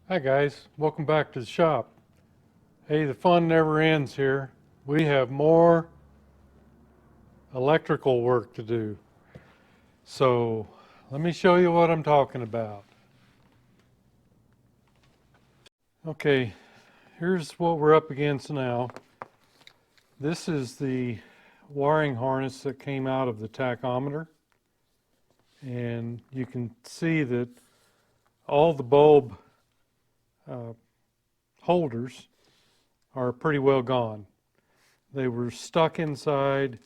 Hi guys, welcome back to the shop. Hey, the fun never ends here. We have more electrical work to do. So let me show you what I'm talking about. Okay, here's what we're up against now. This is the wiring harness that came out of the tachometer. And you can see that all the bulb uh, holders are pretty well gone. They were stuck inside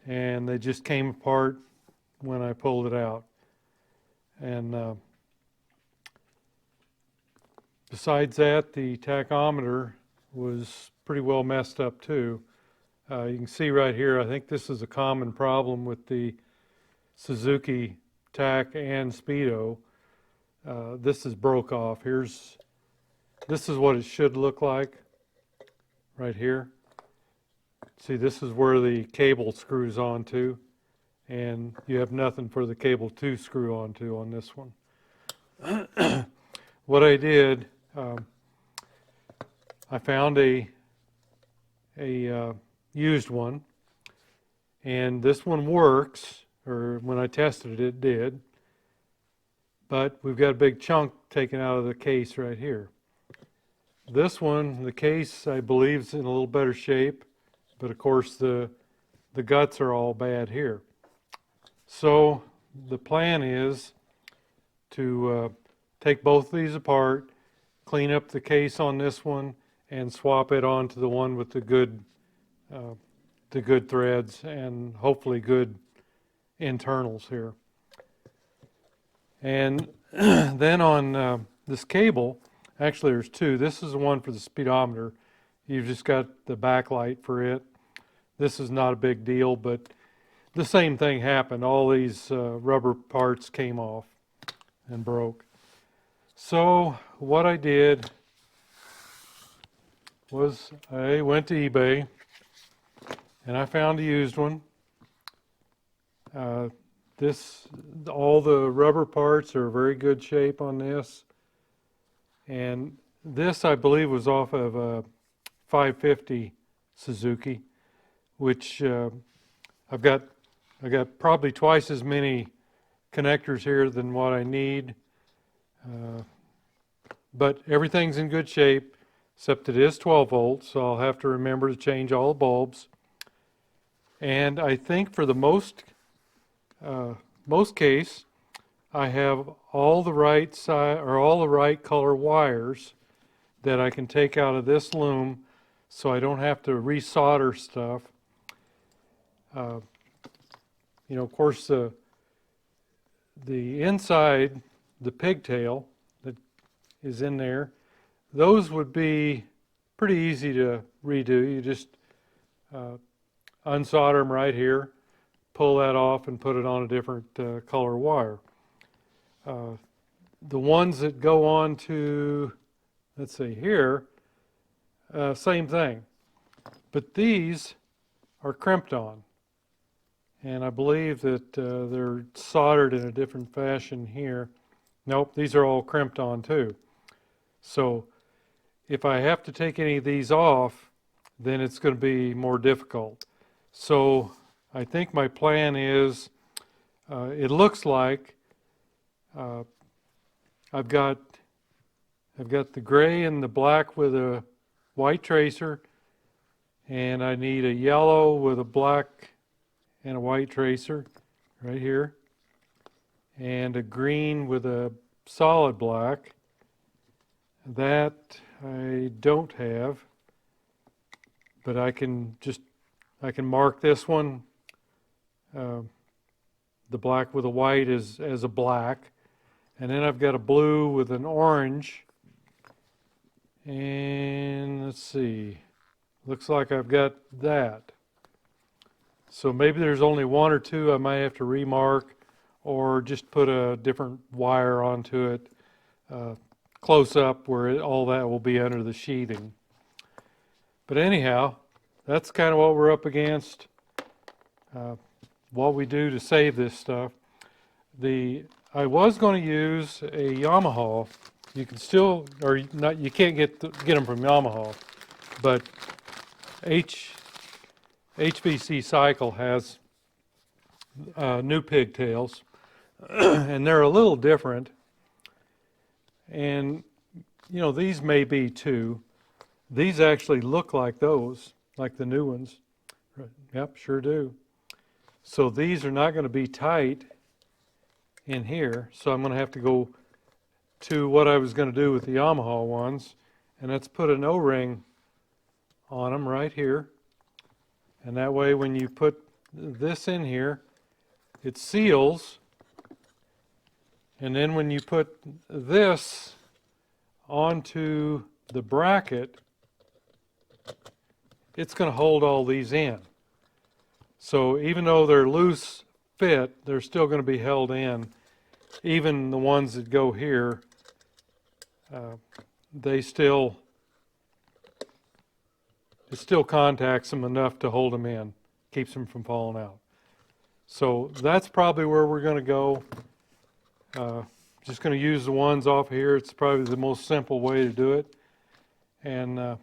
and they just came apart when I pulled it out. And besides that, the tachometer was pretty well messed up too. You can see right here, I think this is a common problem with the Suzuki Tach and Speedo. This is broke off. This is what it should look like right here. See, this is where the cable screws onto, and you have nothing for the cable to screw onto on this one. What I did, I found a used one, and this one works, or when I tested it, it did. But we've got a big chunk taken out of the case right here. This one, the case, I believe, is in a little better shape, but of course the guts are all bad here. So the plan is to take both of these apart, clean up the case on this one, and swap it onto the one with the good threads and hopefully good internals here. And then on this cable, actually there's two. This is the one for the speedometer. You've just got the backlight for it. This is not a big deal, but the same thing happened. All these rubber parts came off and broke. So what I did was I went to eBay and I found a used one. All the rubber parts are very good shape on this. And this, I believe, was off of a 550 Suzuki, which I got probably twice as many connectors here than what I need. But everything's in good shape, except it is 12 volts, so I'll have to remember to change all the bulbs. And I think for the most case, I have all the right side or all the right color wires that I can take out of this loom, so I don't have to resolder stuff. Of course, the inside, the pigtail that is in there, those would be pretty easy to redo. You just unsolder them right here, pull that off, and put it on a different color wire. The ones that go on to, let's see here, same thing. But these are crimped on. And I believe that they're soldered in a different fashion here. Nope, these are all crimped on too. So if I have to take any of these off, then it's going to be more difficult. So I think my plan is, it looks like I've got the gray and the black with a white tracer, and I need a yellow with a black and a white tracer right here, and a green with a solid black. That I don't have, but I can mark this one, the black with a white as a black, and then I've got a blue with an orange, and let's see, looks like I've got that. So maybe there's only one or two I might have to remark, or just put a different wire onto it close up where all that will be under the sheathing. But anyhow, that's kind of what we're up against, what we do to save this stuff. I was going to use a Yamaha You can still, or not, you can't get them from Yamaha, but HVC Cycle has new pigtails, and they're a little different. And you know, these may be too. These actually look like those, like the new ones. Yep, sure do. So these are not going to be tight in here, so I'm going to have to go to what I was going to do with the Yamaha ones, and that's put an O-ring on them right here. And that way when you put this in here, it seals, and then when you put this onto the bracket, it's going to hold all these in. So even though they're loose fit, they're still going to be held in. Even the ones that go here, it still contacts them enough to hold them in, keeps them from falling out. So that's probably where we're going to go. Just going to use the ones off here. It's probably the most simple way to do it. And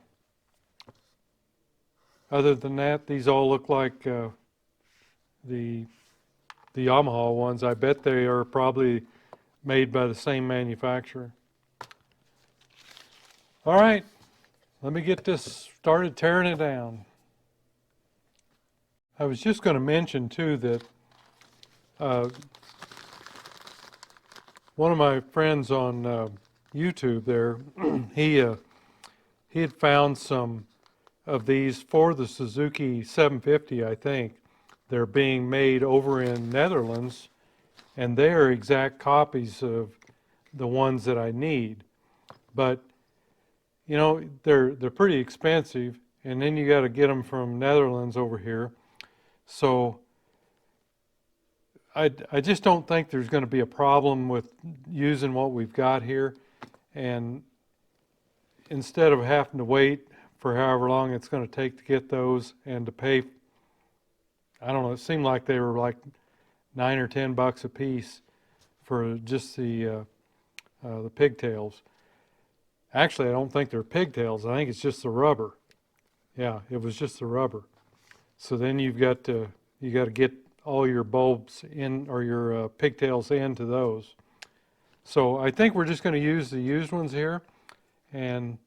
other than that, these all look like the Yamaha ones. I bet they are probably made by the same manufacturer. All right, let me get this started tearing it down. I was just going to mention too that one of my friends on YouTube there, he had found some of these for the Suzuki 750, I think. They're being made over in Netherlands, and they are exact copies of the ones that I need. But you know, they're pretty expensive, and then you got to get them from Netherlands over here. So I just don't think there's going to be a problem with using what we've got here. And instead of having to wait for however long it's going to take to get those and to pay, I don't know, it seemed like they were like $9 or $10 a piece for just the pigtails. Actually, I don't think they're pigtails. I think it's just the rubber. Yeah, it was just the rubber. So then you got to get all your bulbs in, or your pigtails into those. So I think we're just going to use the used ones here, and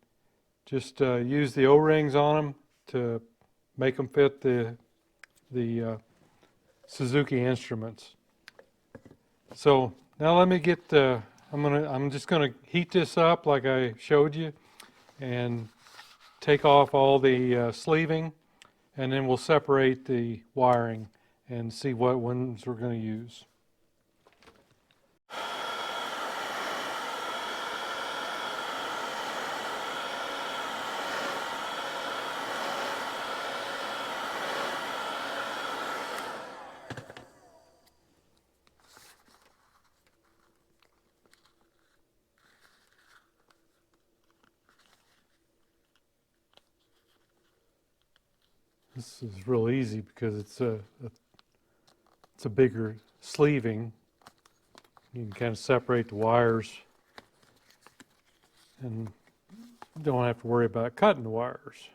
just use the O-rings on them to make them fit the Suzuki instruments. So now let me get the. I'm just going to heat this up like I showed you, and take off all the sleeving, and then we'll separate the wiring and see what ones we're going to use. This is real easy because it's a bigger sleeving. You can kind of separate the wires and don't have to worry about cutting the wires.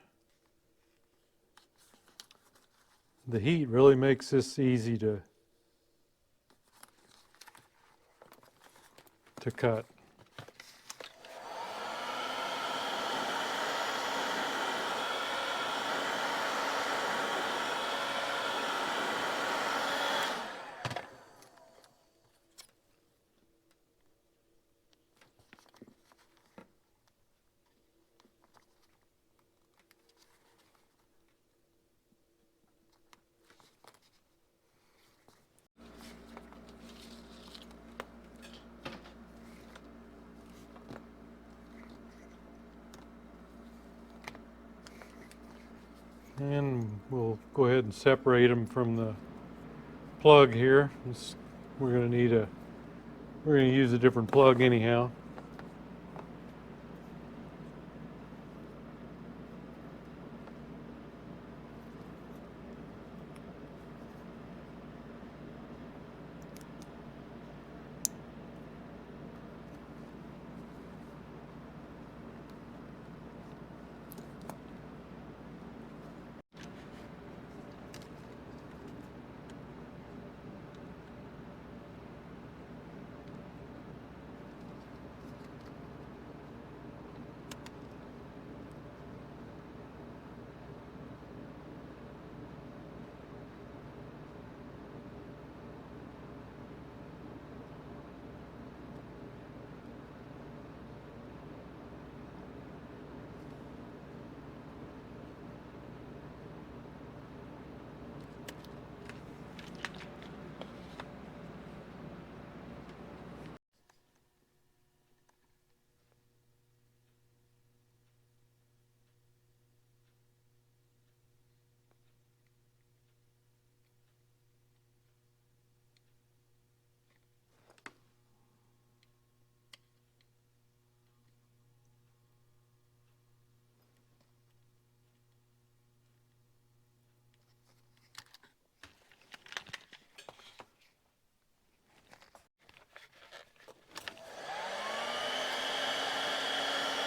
The heat really makes this easy to cut. And we'll go ahead and separate them from the plug here. We're going to use a different plug anyhow.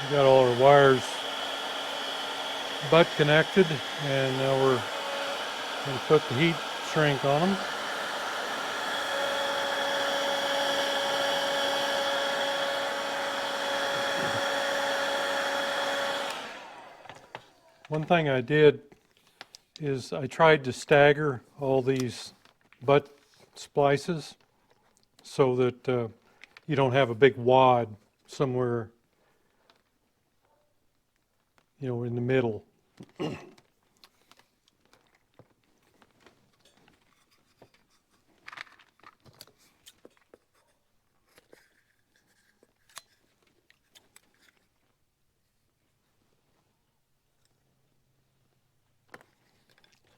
We got all our wires butt connected, and now we're going to put the heat shrink on them. One thing I did is I tried to stagger all these butt splices so that you don't have a big wad somewhere, you know, in the middle.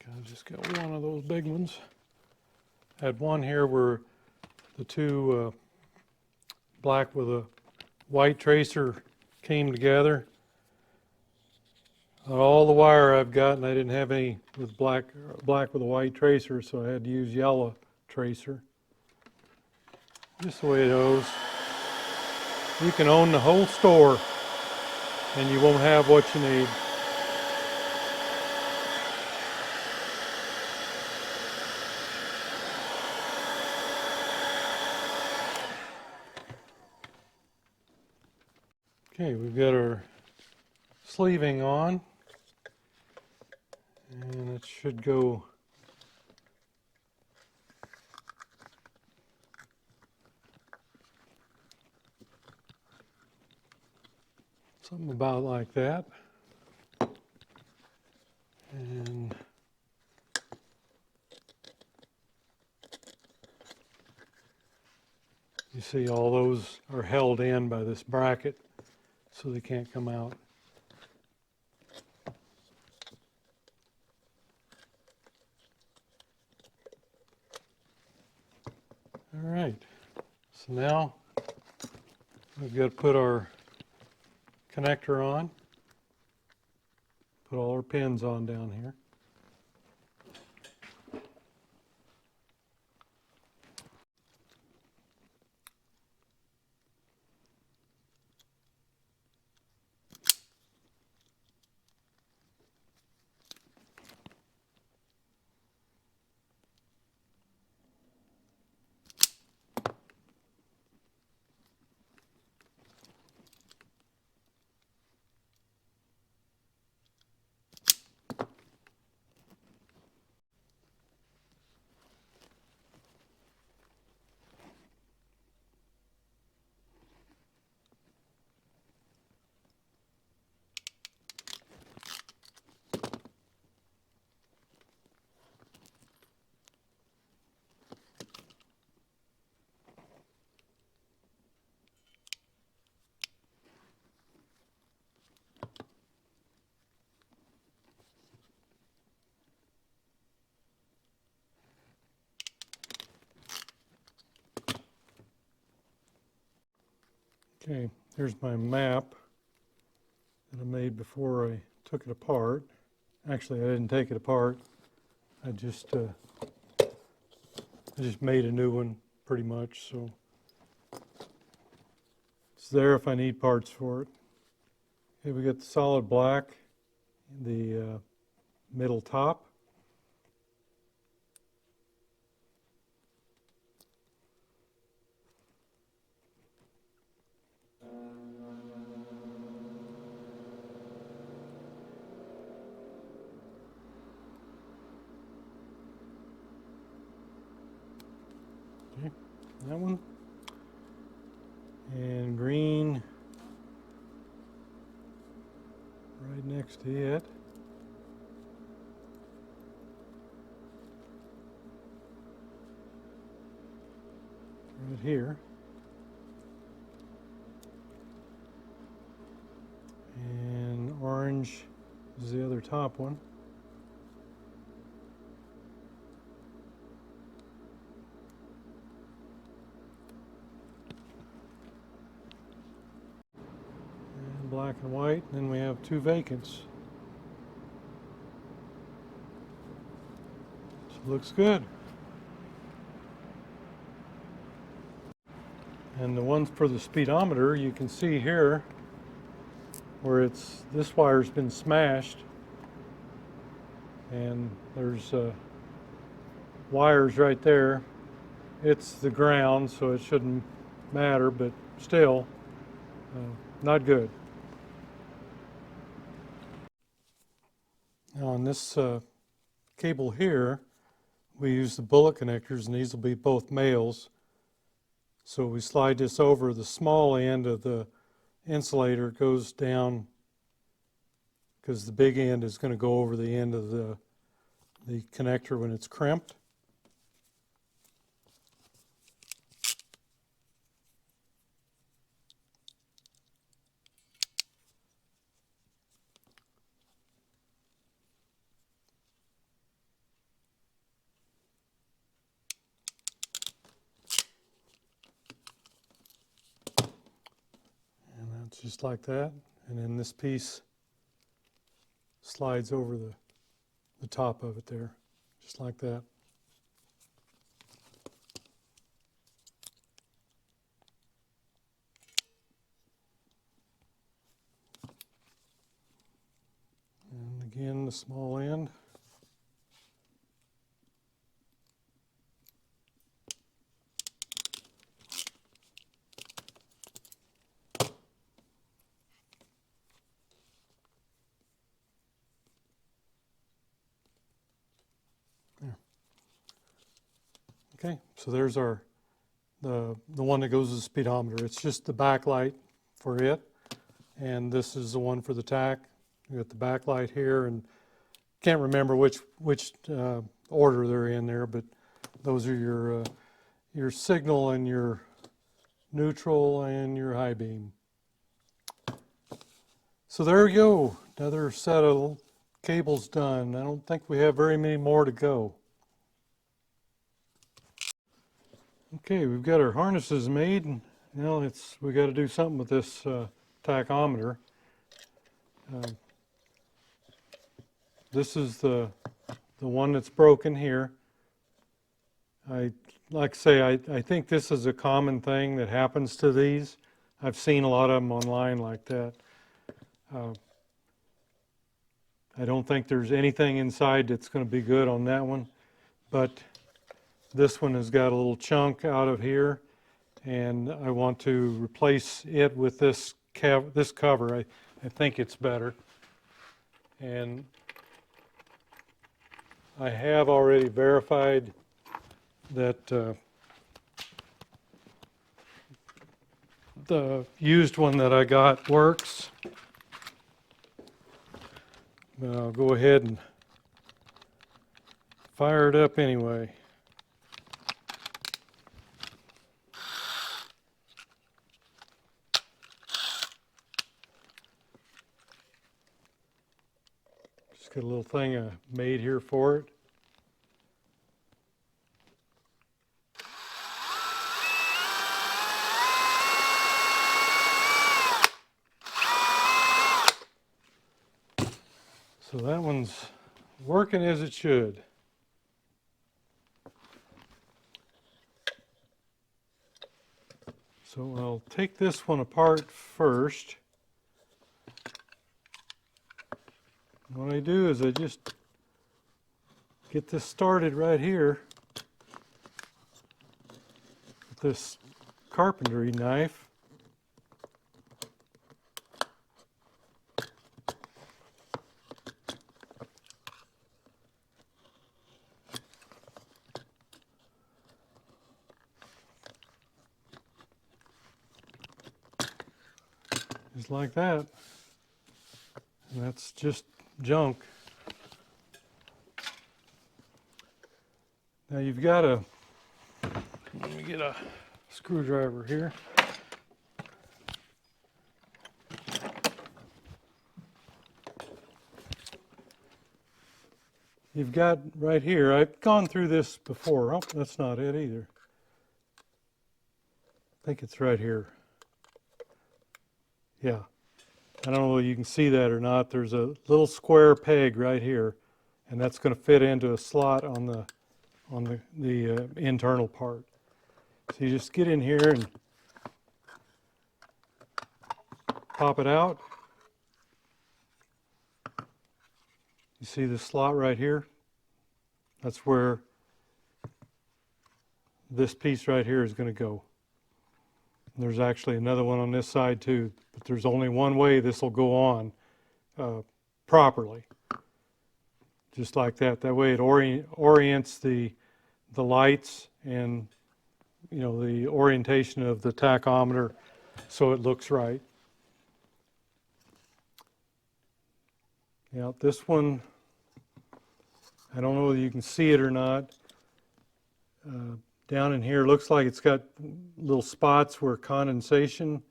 I just got one of those big ones. I had one here where the two black with a white tracer came together. All the wire I've got, and I didn't have any with black with a white tracer, so I had to use yellow tracer. Just the way it goes. You can own the whole store, and you won't have what you need. Okay, we've got our sleeving on, and it should go something about like that. And you see all those are held in by this bracket, so they can't come out. All right, so now we've got to put our connector on, put all our pins on down here. Okay, here's my map that I made before I took it apart. Actually, I didn't take it apart. I just made a new one pretty much, so it's there if I need parts for it. Okay, we got the solid black, the middle top. Okay, that one. And green right next to it. Right here. And orange is the other top one. And black and white, and then we have two vacants. So it looks good. And the ones for the speedometer, you can see here, where this wire's been smashed, and there's wires right there. It's the ground, so it shouldn't matter, but still, not good. Now on this cable here, we use the bullet connectors, and these will be both males. So we slide this over, the small end of the insulator goes down, because the big end is going to go over the end of the connector when it's crimped. And that's just like that. And then this piece slides over the top of it there, just like that. And again, the small end. There. Okay, so there's the one that goes to the speedometer. It's just the backlight for it, and this is the one for the Tach. You got the backlight here, and can't remember which order they're in there, but those are your signal and your neutral and your high beam. So there you go, another set of cables done. I don't think we have very many more to go. Okay, we've got our harnesses made. Now we got to do something with this tachometer. This is the one that's broken here. Like I say, I think this is a common thing that happens to these. I've seen a lot of them online like that. I don't think there's anything inside that's going to be good on that one, but this one has got a little chunk out of here, and I want to replace it with this cover. I think it's better. And I have already verified that the used one that I got works. But I'll go ahead and fire it up anyway. Just got a little thing I made here for it. So that one's working as it should. So I'll take this one apart first. What I do is I just get this started right here with this carpentry knife. Just like that. And that's just junk. Now you've got let me get a screwdriver here. You've got right here, I've gone through this before. Oh, that's not it either. I think it's right here. Yeah, I don't know if you can see that or not. There's a little square peg right here, and that's going to fit into a slot on the internal part. So you just get in here and pop it out. You see this slot right here? That's where this piece right here is going to go. And there's actually another one on this side too, but there's only one way this will go on properly. Just like that. That way it orients the lights and, you know, the orientation of the tachometer so it looks right. Now this one, I don't know whether you can see it or not. Down in here, looks like it's got little spots where condensation,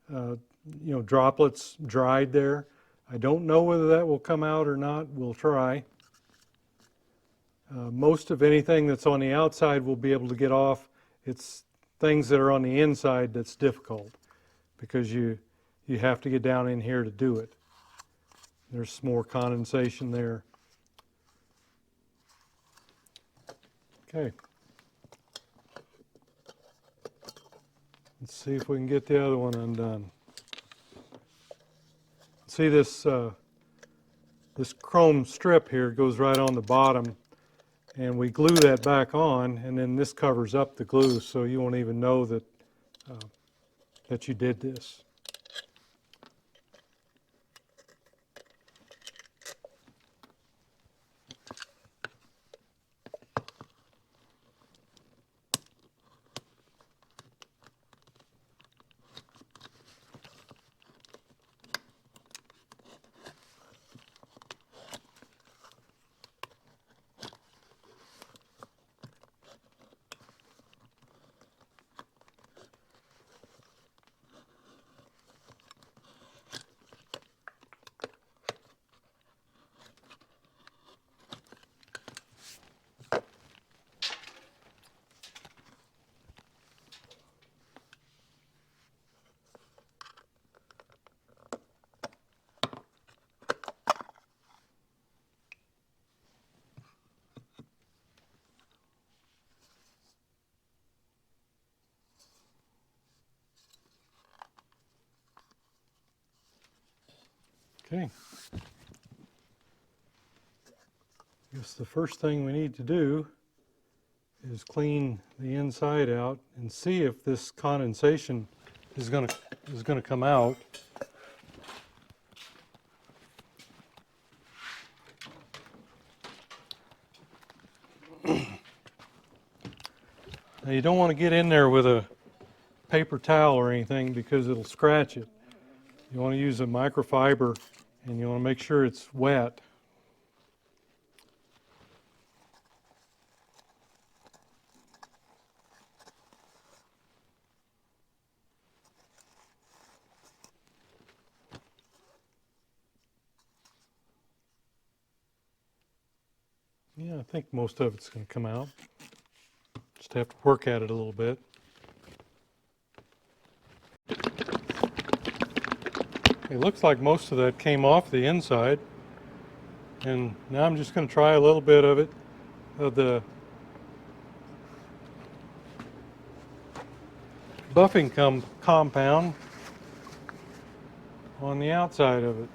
you know, droplets dried there. I don't know whether that will come out or not. We'll try. Most of anything that's on the outside will be able to get off. It's things that are on the inside that's difficult because you have to get down in here to do it. There's some more condensation there. Okay. Let's see if we can get the other one undone. See this this chrome strip here goes right on the bottom, and we glue that back on, and then this covers up the glue so you won't even know that that you did this. Okay. I guess the first thing we need to do is clean the inside out and see if this condensation is going to come out. Now you don't want to get in there with a paper towel or anything because it'll scratch it. You want to use a microfiber and you want to make sure it's wet. Yeah, I think most of it's going to come out. Just have to work at it a little bit. It looks like most of that came off the inside. And now I'm just going to try a little bit of it, of the buffing compound on the outside of it.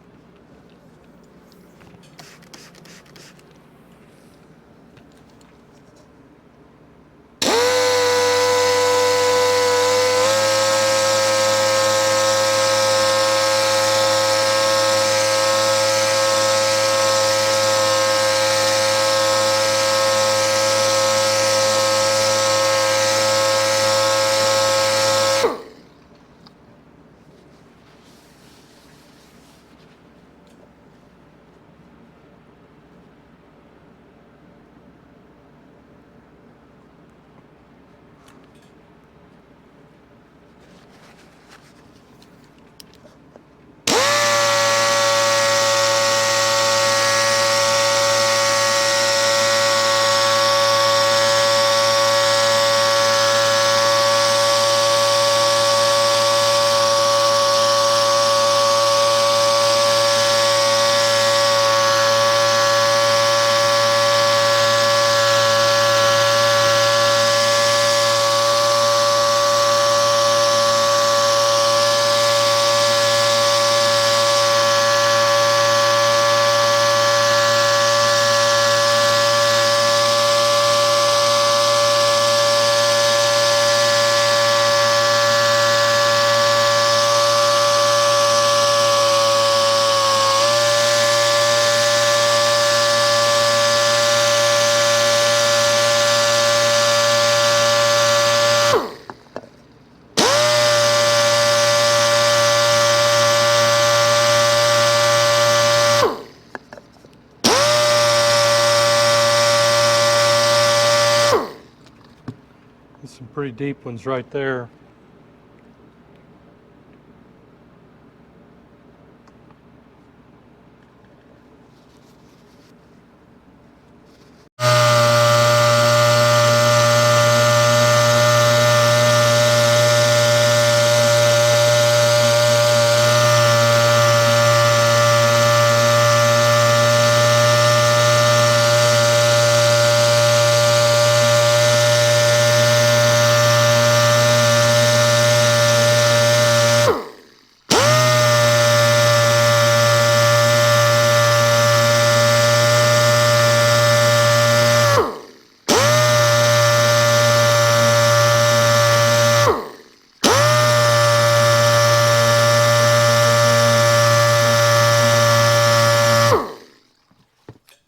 pretty deep ones right there.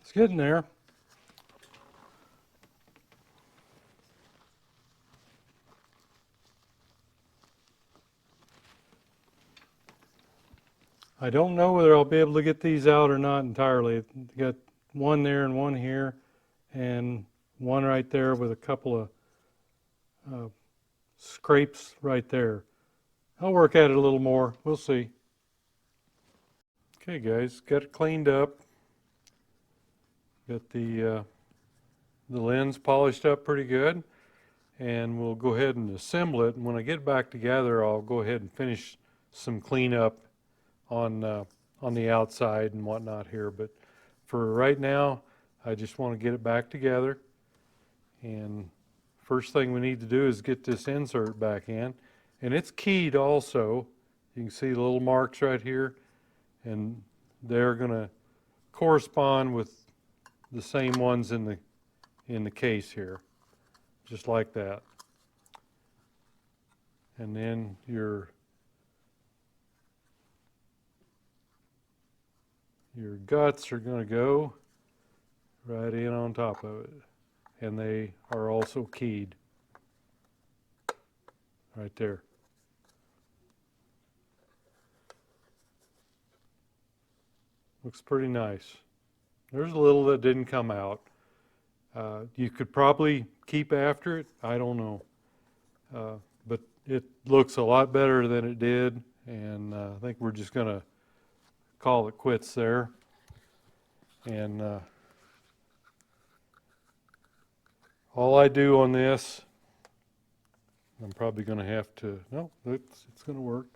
It's getting there. I don't know whether I'll be able to get these out or not entirely. Got one there and one here, and one right there with a couple of scrapes right there. I'll work at it a little more. We'll see. Okay, guys, got it cleaned up. Got the lens polished up pretty good, and we'll go ahead and assemble it. And when I get back together, I'll go ahead and finish some cleanup on the outside and whatnot here. But for right now, I just want to get it back together. And first thing we need to do is get this insert back in, and it's keyed also. You can see the little marks right here, and they're going to correspond with the same ones in the case here, just like that. And then your guts are going to go right in on top of it, and they are also keyed right there. Looks pretty nice. There's a little that didn't come out. You could probably keep after it, I don't know. But it looks a lot better than it did, and I think we're just going to call it quits there. And all I do on this, I'm probably going to have to, no, it's going to work.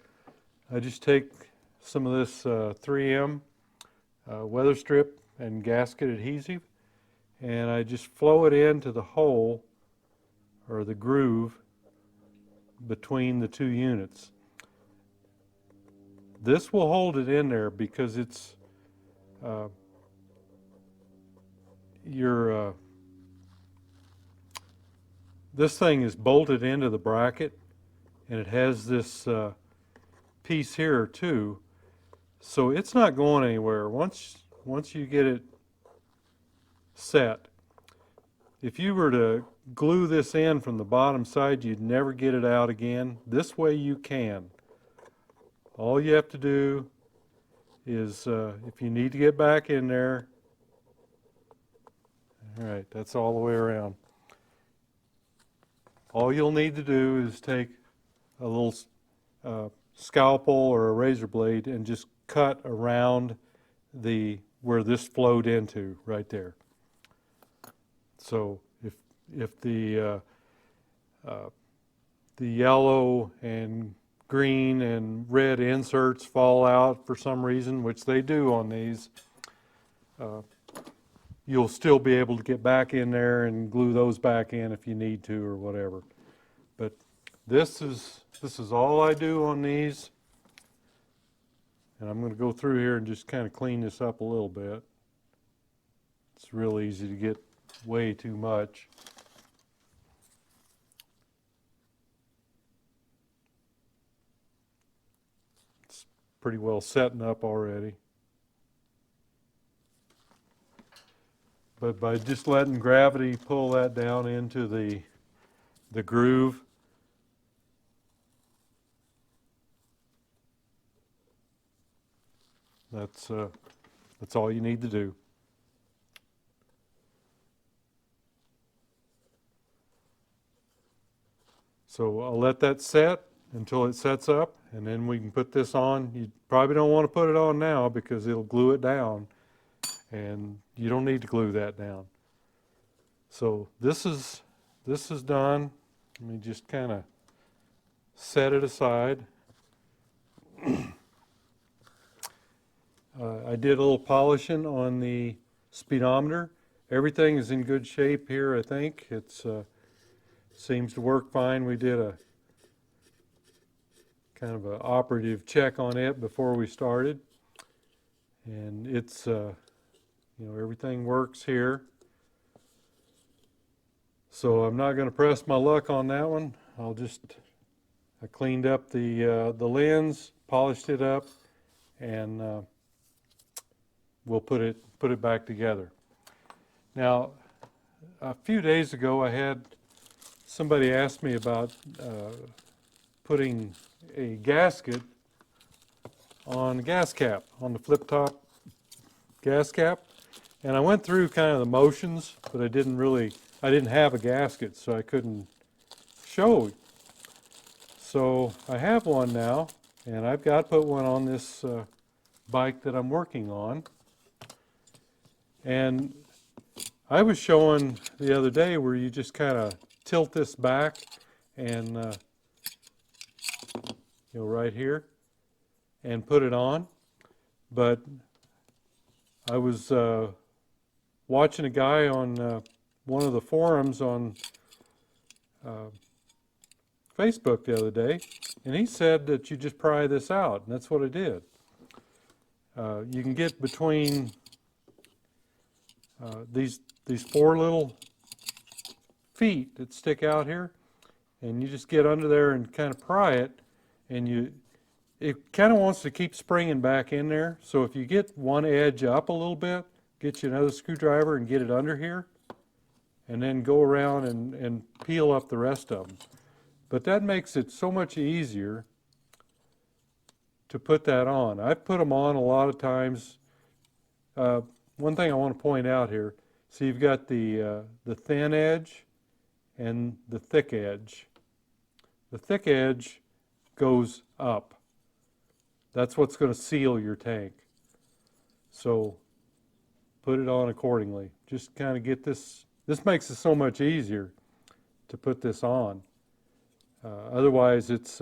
I just take some of this 3M weather strip and gasket adhesive, and I just flow it into the hole or the groove between the two units. This will hold it in there because it's this thing is bolted into the bracket, and it has this piece here too, so it's not going anywhere once you get it set. If you were to glue this in from the bottom side, you'd never get it out again. This way you can. All you have to do is, if you need to get back in there, all right, that's all the way around. All you'll need to do is take a little scalpel or a razor blade and just cut around where this flowed into right there. So if the yellow and green and red inserts fall out for some reason, which they do on these, you'll still be able to get back in there and glue those back in if you need to or whatever. But this is all I do on these, and I'm going to go through here and just kind of clean this up a little bit. It's real easy to get way too much. It's pretty well setting up already. But by just letting gravity pull that down into the groove, that's all you need to do. So I'll let that set until it sets up, and then we can put this on. You probably don't want to put it on now because it'll glue it down, and you don't need to glue that down. So this is done. Let me just kind of set it aside. I did a little polishing on the speedometer. Everything is in good shape here, I think. It's seems to work fine. We did a kind of an operative check on it before we started, and it's you know, everything works here. So I'm not going to press my luck on that one. I cleaned up the lens, polished it up, and we'll put it back together. Now, a few days ago, I had somebody ask me about putting a gasket on the gas cap, on the flip top gas cap, and I went through kind of the motions, but I didn't have a gasket, so I couldn't show. So I have one now, and I've got to put one on this bike that I'm working on. And I was showing the other day where you just kind of tilt this back and you know, right here, and put it on. But I was watching a guy on one of the forums on Facebook the other day, and he said that you just pry this out, and that's what I did. You can get between these four little feet that stick out here, and you just get under there and kind of pry it, and it kind of wants to keep springing back in there. So if you get one edge up a little bit, get you another screwdriver and get it under here, and then go around and peel up the rest of them. But that makes it so much easier to put that on. I've put them on a lot of times. One thing I want to point out here, so you've got the thin edge and the thick edge. The thick edge goes up. That's what's going to seal your tank. So put it on accordingly. Just kind of get this. This makes it so much easier to put this on. Otherwise, it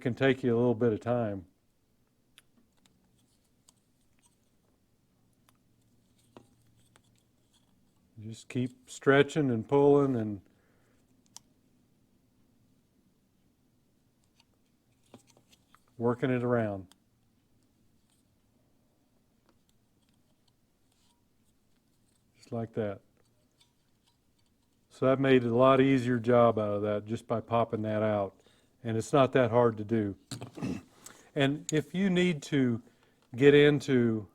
can take you a little bit of time. Just keep stretching and pulling and working it around. Just like that. So that made a lot easier job out of that just by popping that out. And it's not that hard to do. And if you need to get into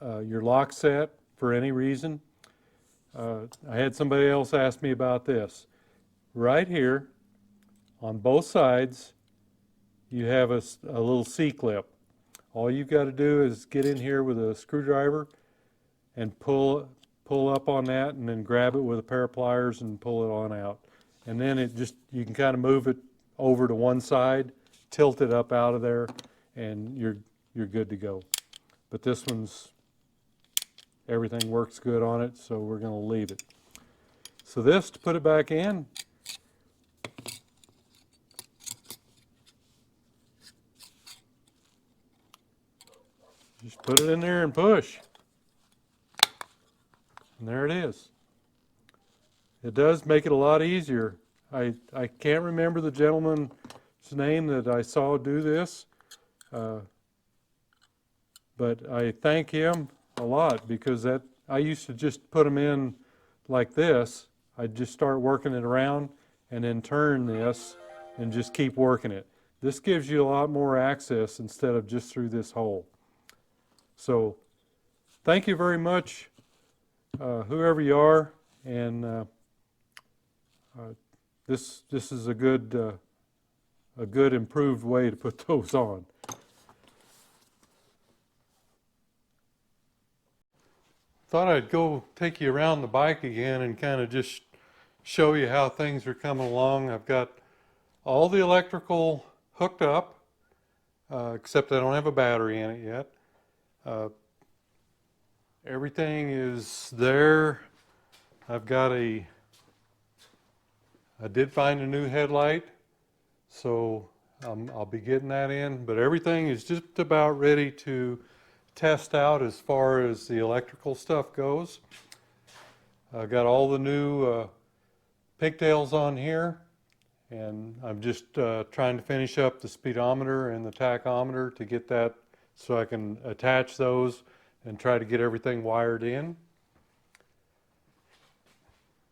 your lock set for any reason, I had somebody else ask me about this. Right here, on both sides, you have a little C-clip. All you've got to do is get in here with a screwdriver and pull up on that, and then grab it with a pair of pliers and pull it on out. And then you can kind of move it over to one side, tilt it up out of there, and you're good to go. But this one's, everything works good on it, so we're going to leave it. So this, to put it back in, just put it in there and push. And there it is. It does make it a lot easier. I can't remember the gentleman's name that I saw do this, but I thank him a lot, because I used to just put them in like this. I'd just start working it around and then turn this and just keep working it. This gives you a lot more access instead of just through this hole. So thank you very much, whoever you are, and this is a good improved way to put those on. Thought I'd go take you around the bike again and kind of just show you how things are coming along. I've got all the electrical hooked up, except I don't have a battery in it yet. Uh, Everything is there. I've got I did find a new headlight, so I'll be getting that in, but everything is just about ready to test out as far as the electrical stuff goes. I've got all the new pigtails on here, and I'm just trying to finish up the speedometer and the tachometer to get that so I can attach those and try to get everything wired in.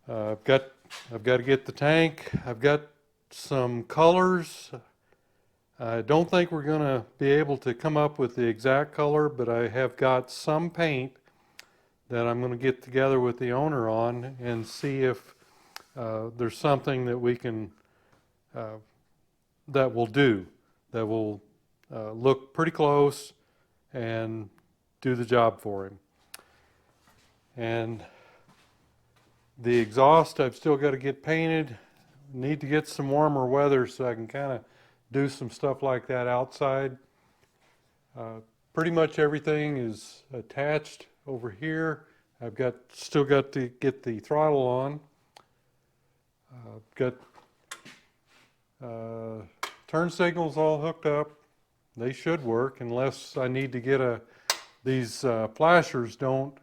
I've got to get the tank. I've got some colors. I don't think we're going to be able to come up with the exact color, but I have got some paint that I'm going to get together with the owner on and see if there's something that we can that will do, that will look pretty close and do the job for him. And the exhaust I've still got to get painted. Need to get some warmer weather so I can kind of do some stuff like that outside. Pretty much everything is attached over here. I've still got to get the throttle on. Got turn signals all hooked up. They should work unless I need to get these flashers don't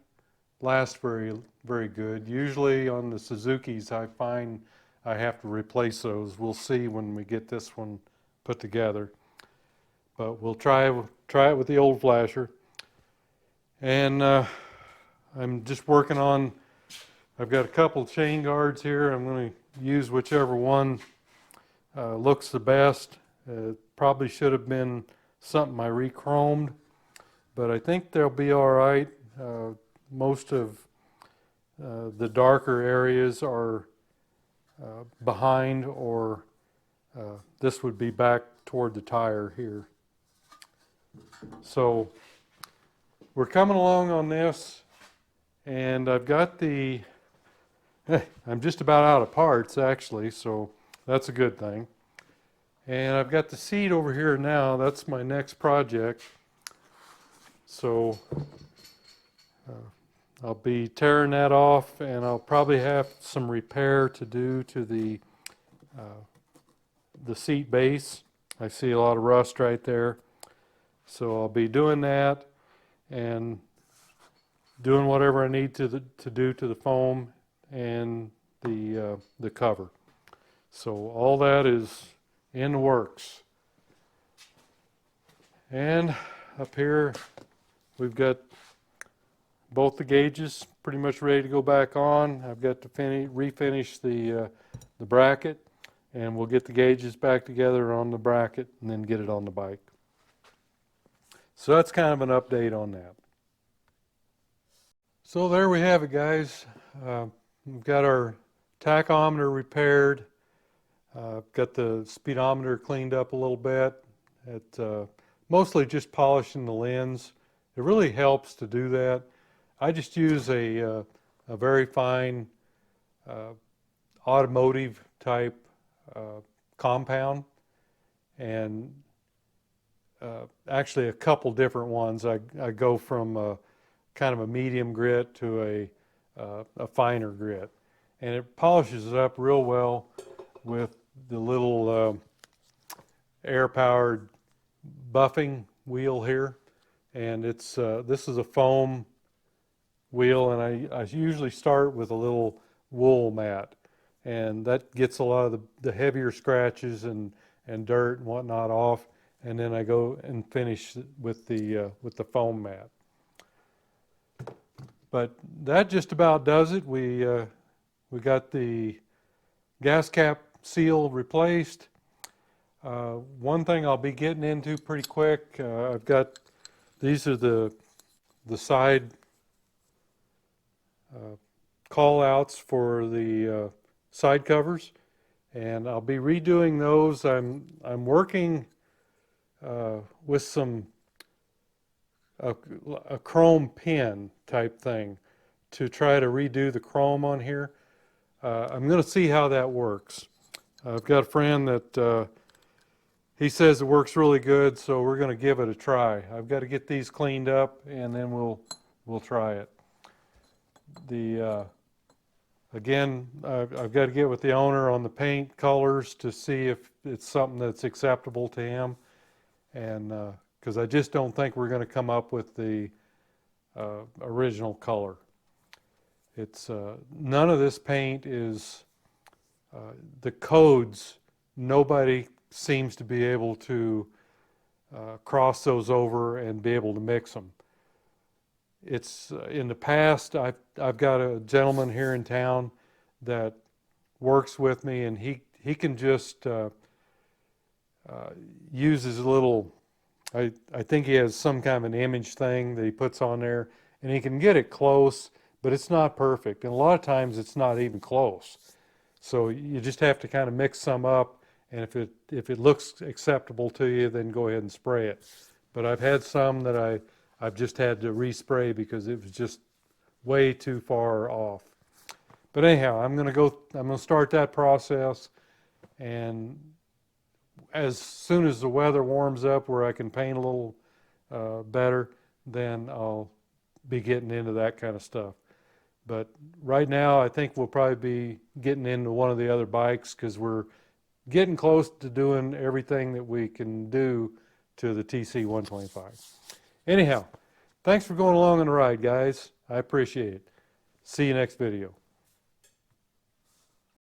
last very good. Usually on the Suzukis I find I have to replace those. We'll see when we get this one put together. But we'll try it with the old flasher. And I'm just working on, I've got a couple chain guards here. I'm going to use whichever one looks the best. Probably should have been something I re-chromed, but I think they'll be all right. Most of the darker areas are behind, or this would be back toward the tire here. So we're coming along on this, and I've got I'm just about out of parts actually, so that's a good thing. And I've got the seat over here now. That's my next project. So I'll be tearing that off, and I'll probably have some repair to do to the seat base. I see a lot of rust right there. So I'll be doing that and doing whatever I need to do to the foam and the cover. So all that is in the works. And up here we've got both the gauges pretty much ready to go back on. I've got to refinish the bracket, and we'll get the gauges back together on the bracket and then get it on the bike. So that's kind of an update on that. So there we have it, guys. We've got our tachometer repaired. Got the speedometer cleaned up a little bit. Mostly just polishing the lens. It really helps to do that. I just use a very fine automotive type compound, and actually a couple different ones. I go from kind of a medium grit to a finer grit, and it polishes it up real well with the little air-powered buffing wheel here. And this is a foam wheel, and I usually start with a little wool mat, and that gets a lot of the heavier scratches and dirt and whatnot off, and then I go and finish with the foam mat. But that just about does it. We got the gas cap seal replaced. One thing I'll be getting into pretty quick, I've got, these are the side call outs for the side covers, and I'll be redoing those. I'm working with a chrome pin type thing to try to redo the chrome on here. I'm going to see how that works. I've got a friend that he says it works really good, so we're going to give it a try. I've got to get these cleaned up, and then we'll try it. Again, I've got to get with the owner on the paint colors to see if it's something that's acceptable to him, and because I just don't think we're going to come up with the original color. It's none of this paint is the codes. Nobody seems to be able to cross those over and be able to mix them. It's in the past, I've got a gentleman here in town that works with me, and he can just use his little, I think he has some kind of an image thing that he puts on there, and he can get it close, but it's not perfect, and a lot of times it's not even close. So you just have to kind of mix some up, and if it looks acceptable to you, then go ahead and spray it. But I've had some that I've just had to respray because it was just way too far off. But anyhow, I'm going to start that process, and as soon as the weather warms up where I can paint a little better, then I'll be getting into that kind of stuff. But right now, I think we'll probably be getting into one of the other bikes because we're getting close to doing everything that we can do to the TC125. Anyhow, thanks for going along on the ride, guys. I appreciate it. See you next video.